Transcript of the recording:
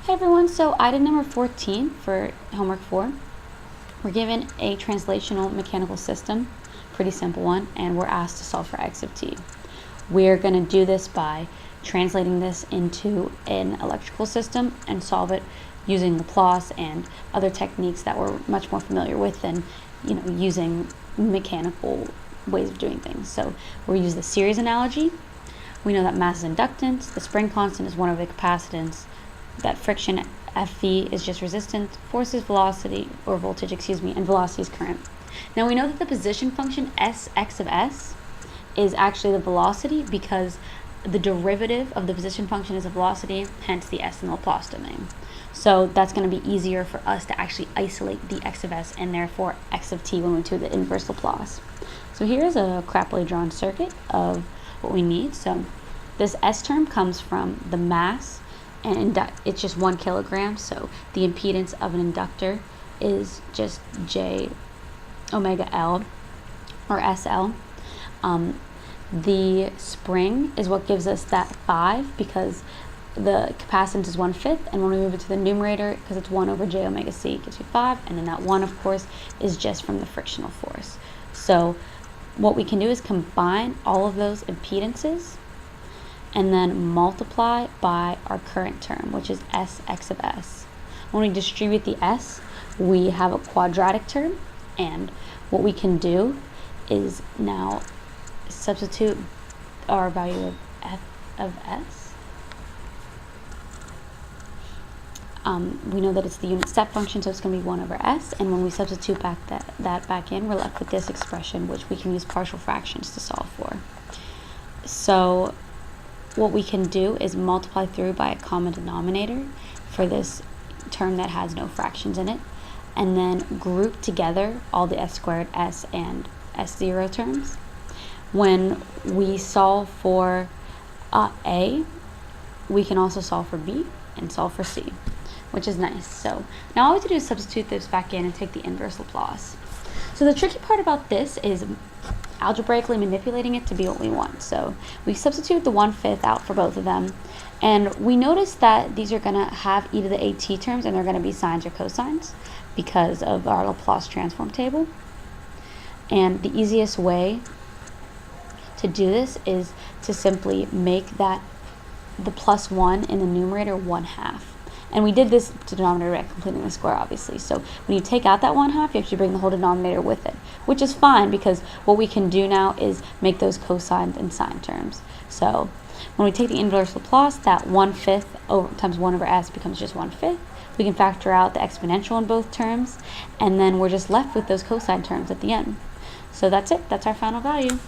Hi everyone, so item number 14 for homework 4. We're given a translational mechanical system, pretty simple one, and we're asked to solve for x of t. We're going to do this by translating this into an electrical system and solve it using Laplace and other techniques that we're much more familiar with than using mechanical ways of doing things. So we'll use the series analogy. We know that mass is inductance, the spring constant is 1 over the capacitance, that friction Fv is just resistance, force is velocity, or voltage, and velocity is current. Now we know that the position function Sx of s is actually the velocity because the derivative of the position function is a velocity, hence the s in the Laplace domain. So that's going to be easier for us to actually isolate the x of s and therefore x of t when we do the inverse Laplace. So here's a crappily drawn circuit of what we need. So this s term comes from the mass, and it's just 1 kilogram, so the impedance of an inductor is just j omega L, or SL. The spring is what gives us that 5 because the capacitance is 1/5, and when we move it to the numerator, because it's 1 over j omega c, it gives you 5, and then that 1, of course, is just from the frictional force. So what we can do is combine all of those impedances and then multiply by our current term, which is Sx of s. When we distribute the s, we have a quadratic term, and what we can do is now substitute our value of f of s. We know that it's the unit step function, so it's going to be 1 over s, and when we substitute that back in, we're left with this expression, which we can use partial fractions to solve for. So what we can do is multiply through by a common denominator for this term that has no fractions in it, and then group together all the s squared, s, and s0 terms. When we solve for a, we can also solve for b and solve for c, which is nice. So now all we have to do is substitute this back in and take the inverse Laplace. So the tricky part about this is algebraically manipulating it to be what we want. So we substitute the 1/5 out for both of them, and we notice that these are going to have e to the at terms, and they're going to be sines or cosines because of our Laplace transform table. And the easiest way to do this is to simply make that the plus 1 in the numerator 1/2. And we did this denominator by completing the square, obviously. So when you take out that 1/2, you actually bring the whole denominator with it, which is fine because what we can do now is make those cosines and sine terms. So when we take the inverse Laplace, that 1/5 times 1 over s becomes just 1/5. We can factor out the exponential in both terms, and then we're just left with those cosine terms at the end. So that's it. That's our final value.